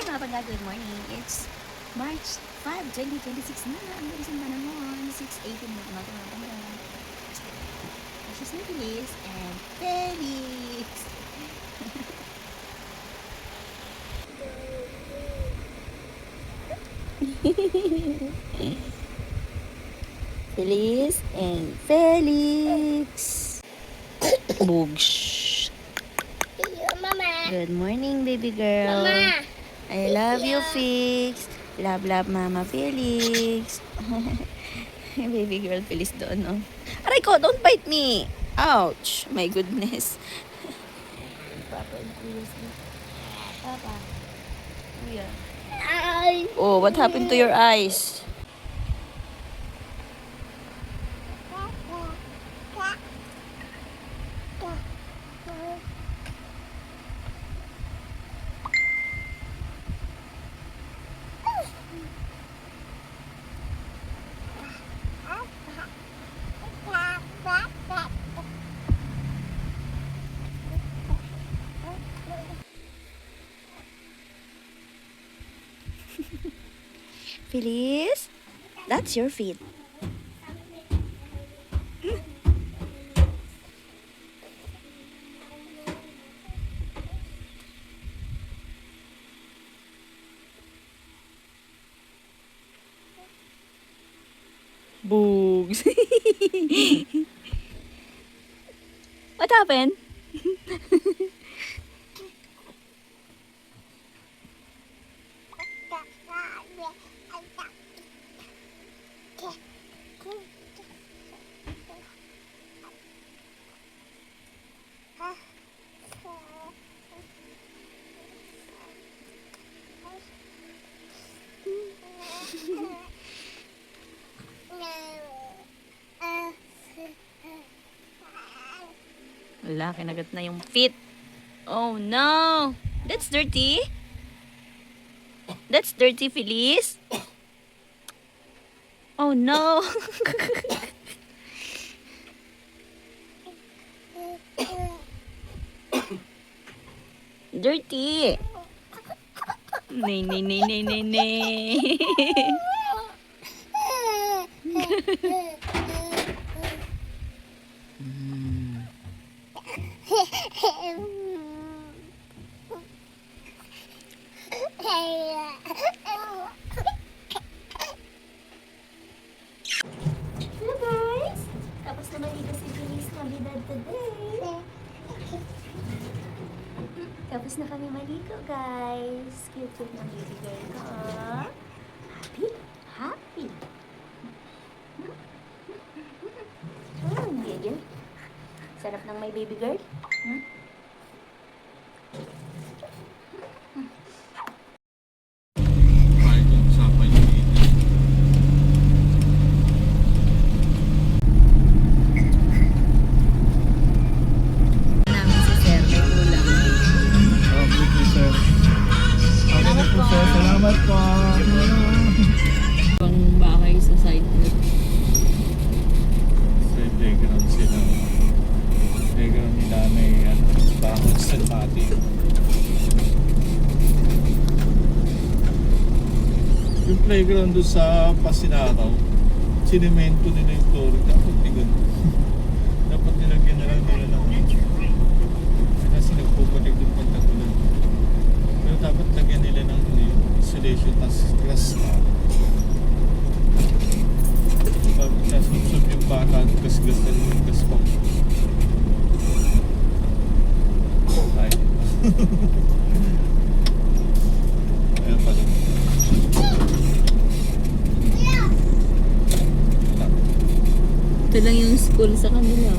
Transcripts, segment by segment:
mga pagka, good morning. It's March 5, 2026 na. Ang bilis ng panahon. 6:18 na umaga mga pagka. This is Nicholas and Felix. Feliz and Felix. Bugs. Mama. Good morning, baby girl. Mama. I love you, Fix. Love, love, Mama Felix. Baby girl, Felix doon, no? Aray ko, don't bite me. Ouch. My goodness. Papa, Papa. Kuya. Ay. Oh, what happened to your eyes? Feliz? That's your feet. Boogs. What happened? Wala, kinagat na yung feet. Oh no! That's dirty. That's dirty, Feliz. Oh no! Dirty. Nay, nay, nay, nay, nay, nay. Hello guys! Tapos na maligo si Feliz Navidad today. Tapos na kami maligo guys. Cute ng baby girl ko. Happy? Happy? Gigil. Sarap ng may baby girl. Namin si Sir, may ulam. Thank you, sir. Okay na po, sir. Salamat po. Pang bahay sa side note. Sa playground sila. Playground ni nanay, bahon sa mati. Yung playground doon sa Pasinaraw, sinemento nila yung flooring. Dapat bigan. Dapat nilagyan na lang nila ng kasi nagpupulik doon pag nagulan. Pero dapat lagyan nila ng insulation tas glass na. Pag nasubsob yung baka, gas-gas na yung gas pump. Ay. Ayan pala. Ito lang yung school sa kanila.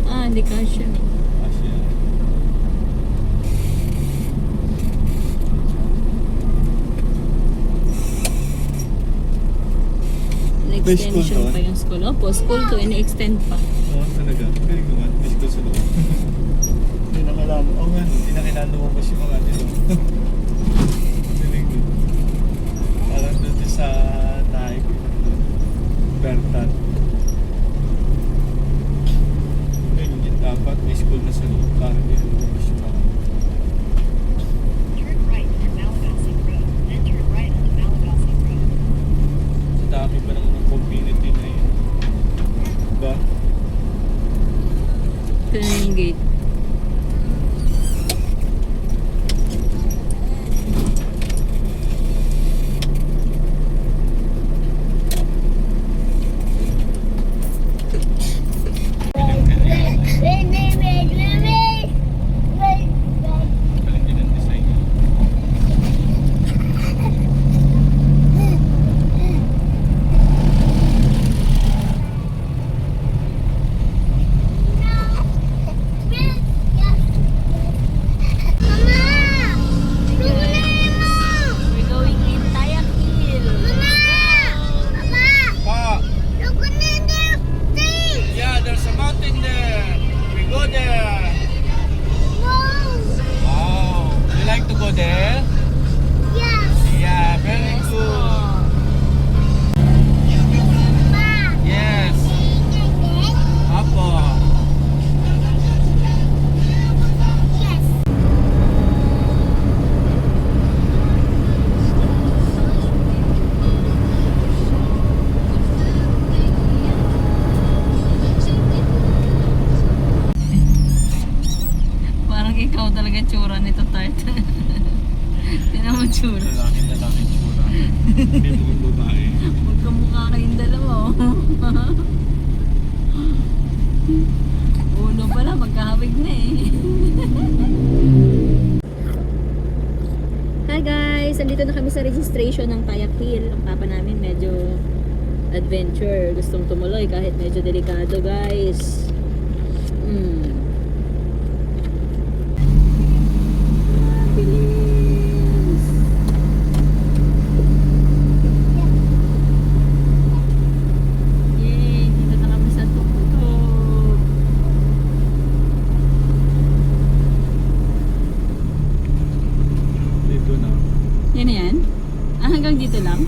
Ah, hindi kasya. Asya. In-extension school pa doon? yung school. Opo, school to, in-extend pa. Oo, talaga. Very good. Miss ko sa loob. Hindi na kailangan. Oo nga, hindi na kailangan lumabas yung mga nilo. Very good. Parang doon din sa Naik. Bertan. Ayun, dapat may school na sa loob. Parang hindi lumabas yung mga. ikaw talaga tsura nito, Tart. Tinan mo tsura. Lalaki tsura. Hindi mo yung babae. Magkamukha kayong dalawa, oh. Ulo pala, magkahawig na eh. Hi guys! Andito na kami sa registration ng Tayak Hill. Ang papa namin medyo adventure. Gustong tumuloy kahit medyo delikado, guys. Bilis! Yay! Dito na kami sa tuktok. Dito na. Yan na yan? Ah, hanggang dito lang?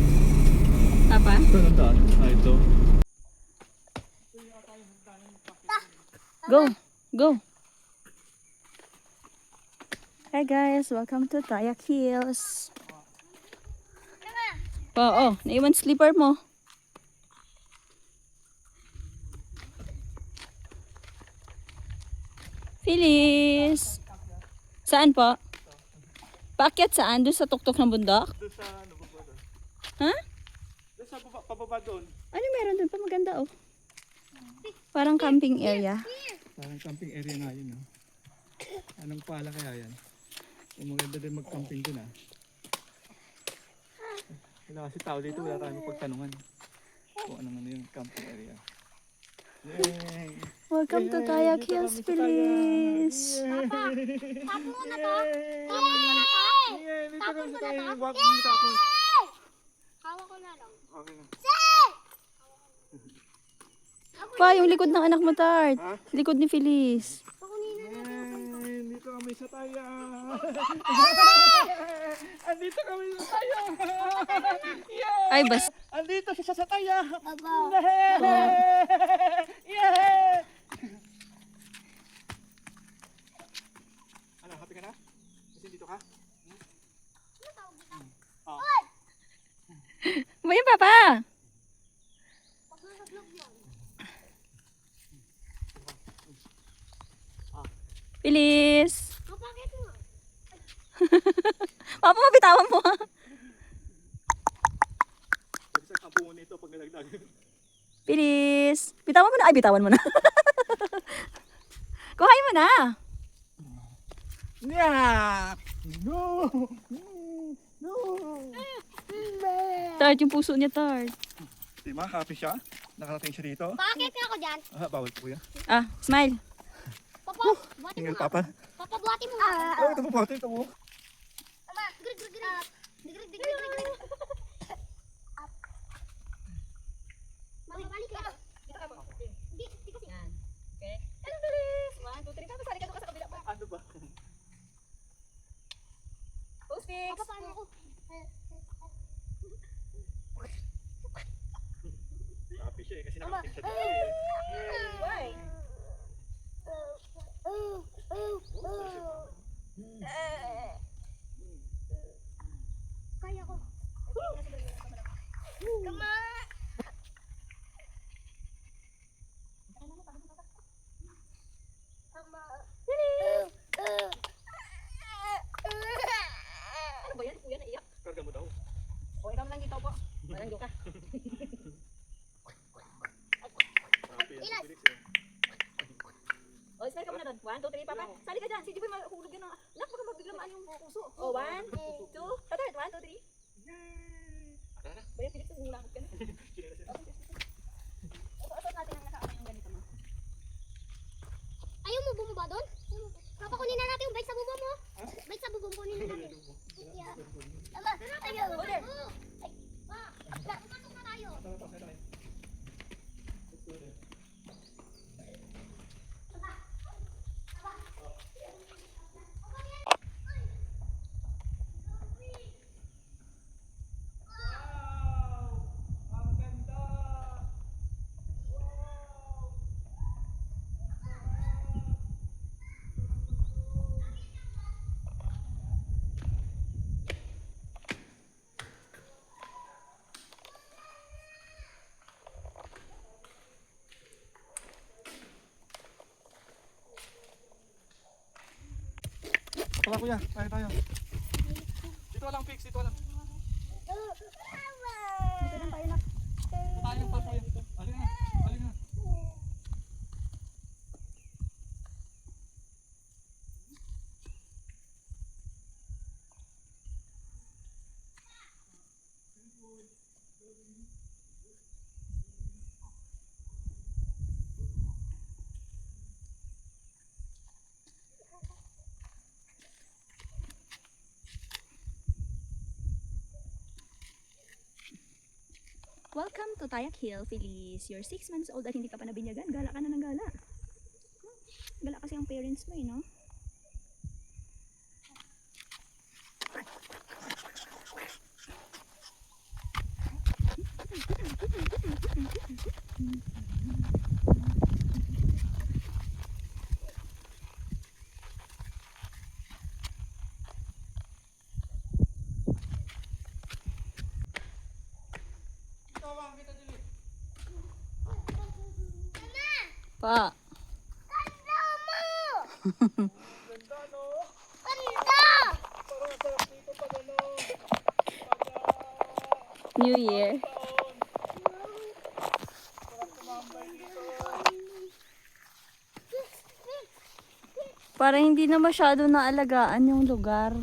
Papa? Ito na daan. Ito. Go! Go! Hi guys! Welcome to Tayak Hills. Oo, naiwan slipper mo. Phyllis! Saan po? Paakyat saan? Doon sa tuktok ng bundok? Doon sa ano ba doon? Ha? Doon sa pababa doon. Ano meron doon pa? Maganda oh. Parang camping area. Parang camping area nga yun. No? Anong pala kaya yan? Yung maganda din mag-camping doon ah. Wala kasi tao dito, wala tayong pagtanungan. Kung ano yung camping area. Yay! Welcome to Tayak Hills, Phyllis! Tapo mo na to? Yay! Tapo mo na to? Yay! Dito Tapo kami mo sa na tayo. to? Wag mo tapos. Hawa ko na lang. Okay na. Pa, yung likod ng anak mo, Tart. Ha? Likod ni Phyllis. Pakunin na natin. Yay! Dito kami sa taya. Andito kami sa taya. Yay! Ay, bas. Andito siya sa taya. Baba. Yay! Ano, happy ka na? Kasi dito ka? Ba yung papa? Phyllis! Bakit mo? Papa, mabitawan mo ha? Pag sa kabungon nito pag nalagdag. Phyllis! Bitawan mo na. Ay, bitawan mo na. Kuhain mo na. Yeah! No! No! Tart, yung puso niya, Tart. Diba, happy siya? Nakarating siya dito. Bakit ako dyan? Ah, bawal po kuya. Ah, smile. Papa, buhatin mo Tingnan nga. papa. Papa, buhatin mo nga. Oh, ito po pati, ito po. Tama. Grig, grig, grig. Grig, grig, grig, grig. Magbalik ka. Di kasi. Okay. Ano, Phyllis? 1, 2, 3. Papa, sali ka doon ka sa kabila pa. Ano ba? Post fix. Papa, paano ako? Happy siya eh, kasi nakarating siya dito eh. Why? Kaya ko. Come on. Ano ba yan? Kuya, naiyak. Karga mo daw. O, ikaw lang dito po. Maranggo ka. Happy yan si Ilas. Felix eh. O, smile ka muna doon. 1, 2, 3, papa. Sali ka dyan. Si Jiboy mahulog yan. Nak, baka mabiglamaan yung puso. O, 1, 2, tatart. 1, 2, 3. Yay! Tara na. Bayan, Felix, nangulakot ka na. Kinala siya. Isuot natin ang nakaano yung ganito mo. Ayaw mo bumaba doon? Papa, kunin na natin yung bike sa bubong mo. Bike sa bubong, kunin na natin. Yeah. Tama, ayaw. Order. Ay, pa, pumasok na tayo. Tara, tara, tara. Tara kuya, tayo. Dito lang fix, dito lang. Dito lang tayo na. Tayo pa kuya. Halika na. Welcome to Tayak Hill, Feliz. You're 6 months old at hindi ka pa nabinyagan. Gala ka na ng gala. Gala kasi ang parents mo no? Pa. New Year. Para hindi na masyado naalagaan yung lugar.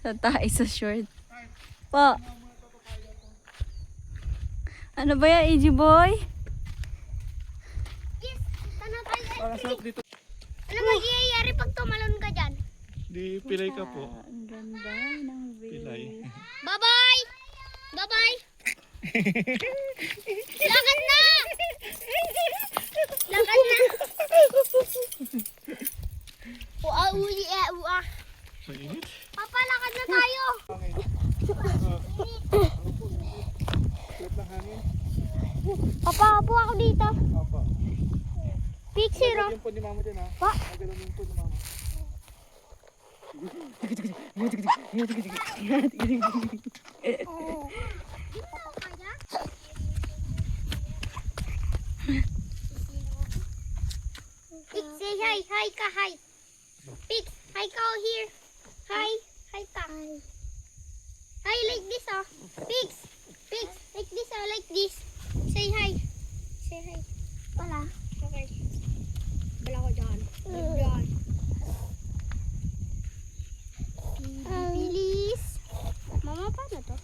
Tatay sa short. Po. Ano ba yan, AG boy? Para sa dito. Ano magyayari pag tumalon ka dyan? Di pilay ka po. Ang ganda ng view. Pilay. Bye-bye! Bye-bye! Lakad na! Lakad na! Ua-uli ua. Mainit. Papa, lakad na tayo! Trip ng hangin. Papa, upo ako dito. Apa. Pixie, no? Yung po ni mama dyan ha. Pa? Nagalaw yung po ni mama. Pix, say hi. Hi ka, hi. Pix, hi ka here. Hi. Hi ka. Hi, like this, oh. Pix, Pix, like this, oh. Like this. Say hi. Say hi. Wala. Okay. Wala ko dyan. Dyan. Bilis. Mama, paano to?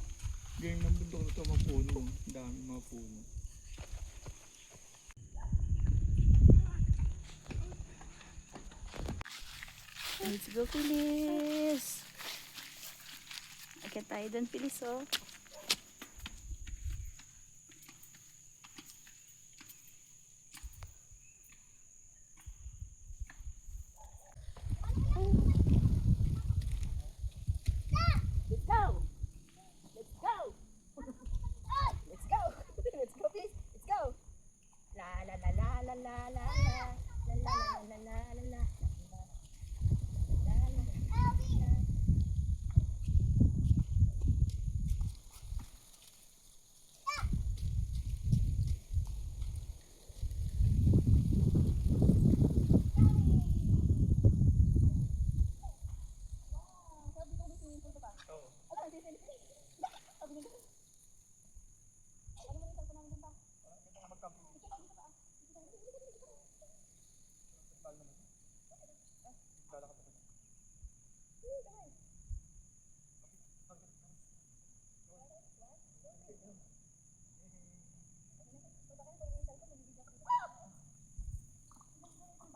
Ganyan ng bundok na ito, mga puno. Ang dami mga puno. Let's go, Feliz. Akit tayo dun, Feliz, oh.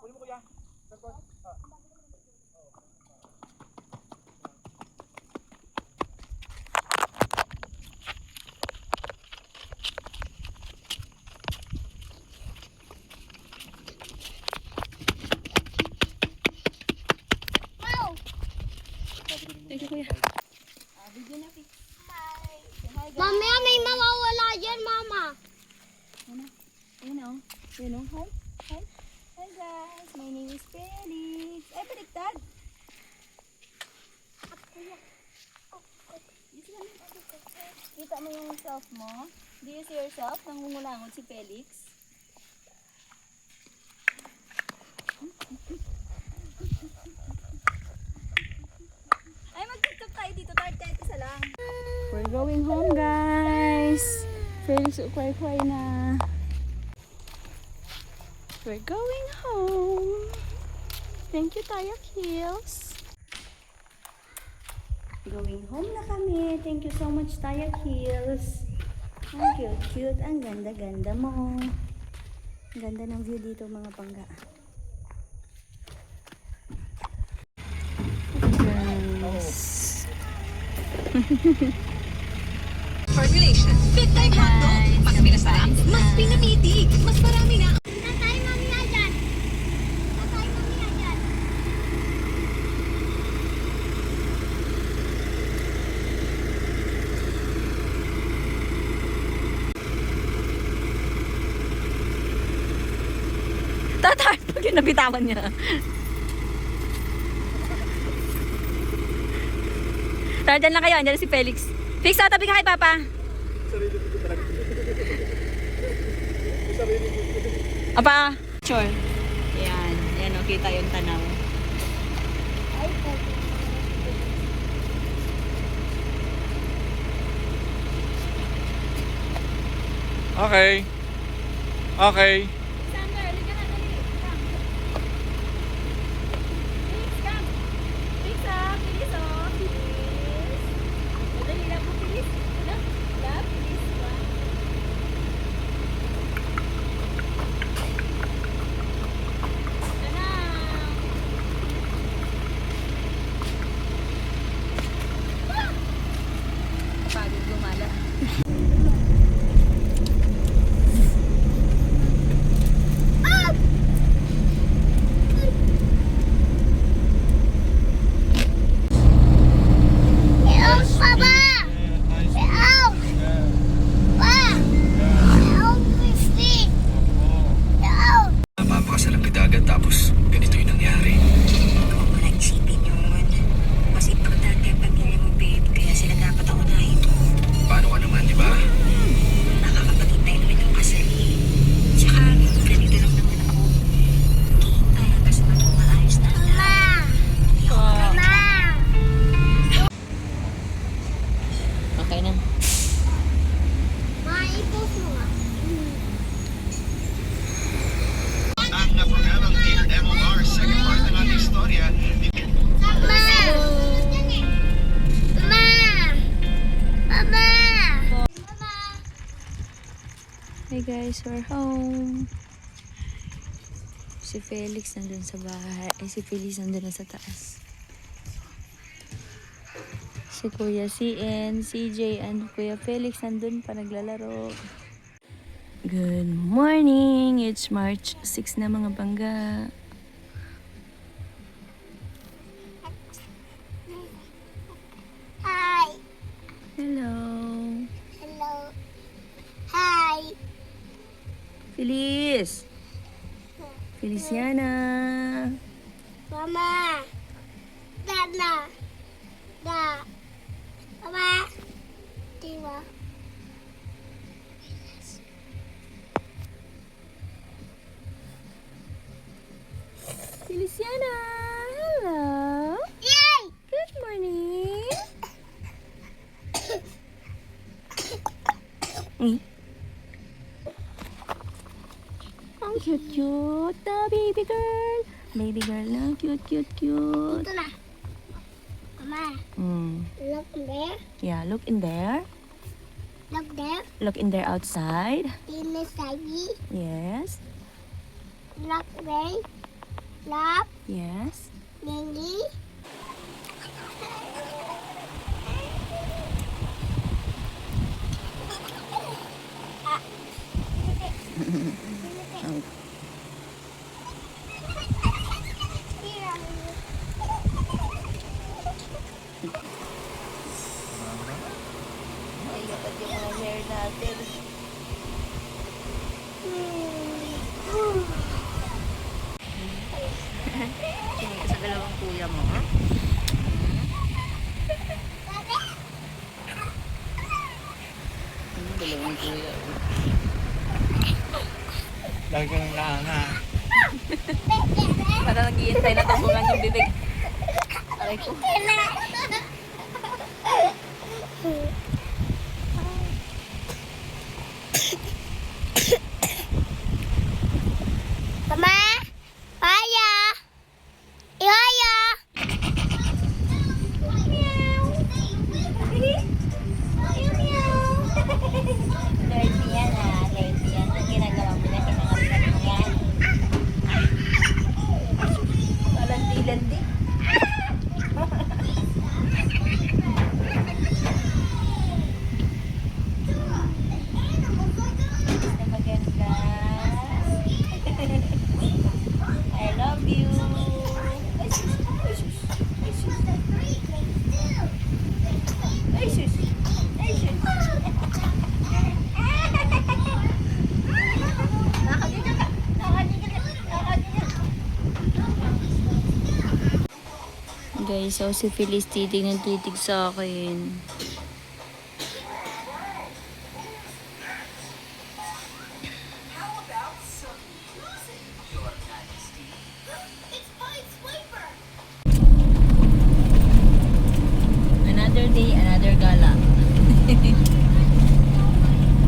Kunin mo kuya. Thank you, kuya. Video na, Fix. Mamaya may mawawala dyan, Mama. Ayun o. Ayun o. Hi. Hi. Hi guys. My name is Felix. Ay, baliktad. Kita mo yung self mo? Do you see yourself? Nangungulangot si Felix. Ay, mag-tiktok tayo dito. Kahit isa lang. We're going home, guys. Felix, ukway-kway na. We're going home. Thank you, Tayak Hills. Going home na kami. Thank you so much, Tayak Hills. Ang cute-cute. Ang ganda-ganda mo. Ang ganda ng view dito, mga pangga. Guys. Formulation. Big time hotdog. Mas pinasarap, mas pinamitig, mas marami na. Tatay, mamaya dyan. Tatay, mamaya dyan. Tatay, pag yung nabitawan niya. Tara, dyan lang kayo. Andyan na si Felix. Felix, tabi ka kay Papa. Apa? Sure. Yan. Yan, okay tayong tanaw. Okay. Okay. Alexander, halika na, dali. Come. Felix, come. Felix, Felix, Felix. Dali lang po, Felix. Love, Felix. Pagod gumala. Help, Papa. Help. Pa. Help me, Steve. Help. Napapakasalang kita agad tapos ganito yung nangyari. Huwag mo lang isipin yun. Mas importante ang pamilya mo, babe. Kaya sila dapat ako unahin. Paano ka naman, di ba? Nakakapatid tayo naman ng kasal eh. Tsaka, ganito lang naman ako. Hihintay hanggang sa maging maayos na ang lahat. Mama. Okay na. Maipos mo nga. Ang napagamang Dear MOR, second part ng ating istorya. Mama. Mama. Mama. Mama. Hey guys, we're home. Si Felix nandun sa bahay. Si Felix nandun na sa taas. Si Kuya CN, CJ, and Kuya Felix nandun pa naglalaro. Good morning! It's March 6 na, mga bangga. Hi. Hello! Hello. Hi. Feliz! Feliciana! Mama. Dada. Da. Mama. Diba? Feliciana! Hello! Yay! Good morning! Ang cute-cute na baby girl. Baby girl na cute. Ito na. Mama. Look there. Yeah, look in there. Look there. Look in there outside. Inside. Yes. Look there. Look. Yes. Lily. Here. kuya mo. Ha? Dalawang kuya. Lagi ka ng laana. Para nag-iintay na tabungan yung bibig. Aray ko. Mama, Paya, Ihaya. Lesbian ah, lesbian. Ang ginagawa mo na kinangalan mo yan. Landi-landi. Na maganda. I love you. Ay, sus. Ay, sus. Nakakadito ka. Nakakadito ka. Nakakadito ka. Guys, so si Phyllis titig ng titig sa akin. Another day, another gala.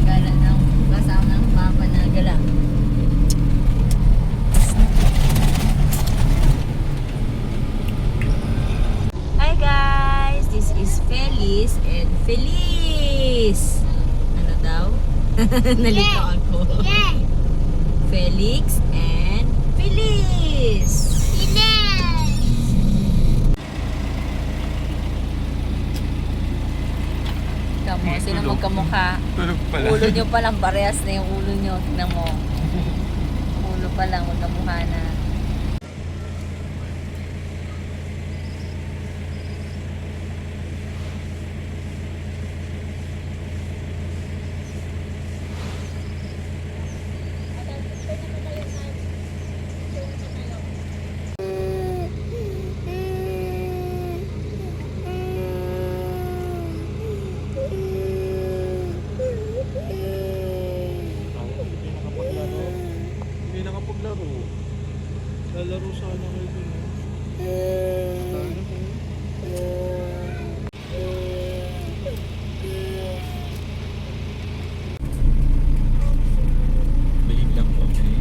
Gala ng kasama ng papa na gala. Hi guys! This is Feliz and Feliz! Ano daw? Nalito ako. Yeah. Felix and Feliz! Kamo, sino magkamukha? Tulog pala. Ulo nyo pa lang, parehas na yung ulo nyo. Tingnan mo. Ulo pa lang, magkamukha na. Hindi nakapaglaro. Lalaro sana kayo dun. Sana kayo. Balik lang po, okay?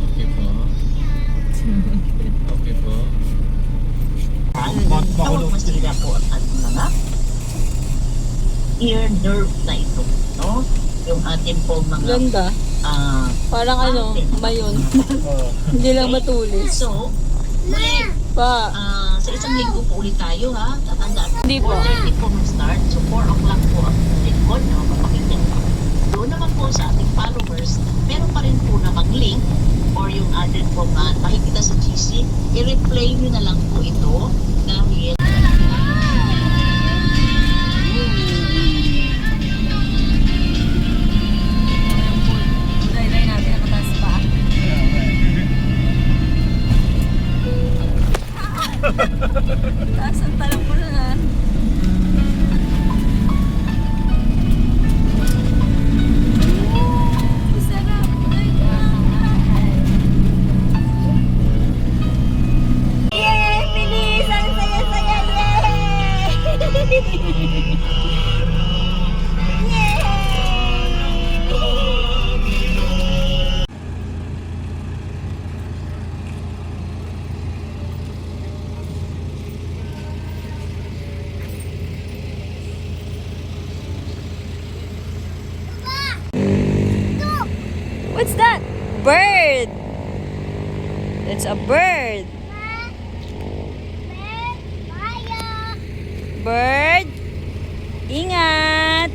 Okay po. Okay po. Tawag masila po ang mga ear nerve na ito, no? Yung ating po mga Ganda. Parang ano, fountain. mayon. Oh. Hindi lang matulis. So, ulit, Pa. sa isang linggo po ulit tayo, ha? Tatandaan. Hindi po. 4:30 po mag-start. So, 4 o'clock po ang record, no? Papakinggan po. Doon naman po sa ating followers, meron pa rin po namang link or yung added po makikita sa GC. I-replay nyo na lang po ito dahil Dahil natin ang mataas pa. Taas ang talang mo na. Sarap. Yay! Feliz! Ang saya-saya! What's that? Bird. It's a bird. Bird. Ingat.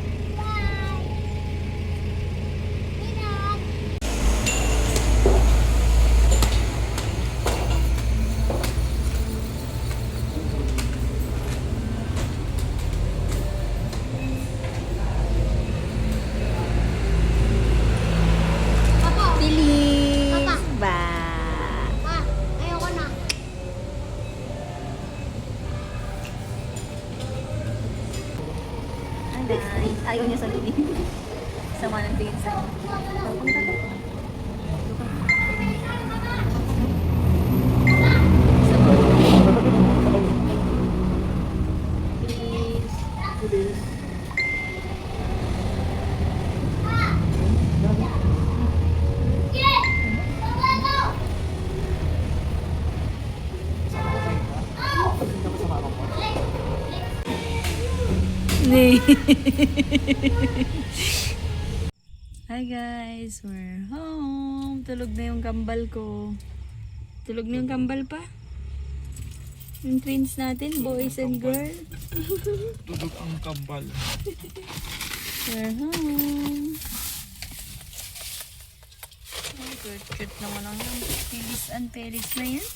Bilis. Papa. Ba. Pa, ayoko na. Ayaw niya sa lilim. Sama ng tingin sa'yo. Hi guys, we're home. Tulog na yung kambal ko. Tulog na yung kambal pa. Yung twins natin, boys and girl. Tulog ang kambal. We're home. Oh, cute naman ang Phyllis and Felix na yan.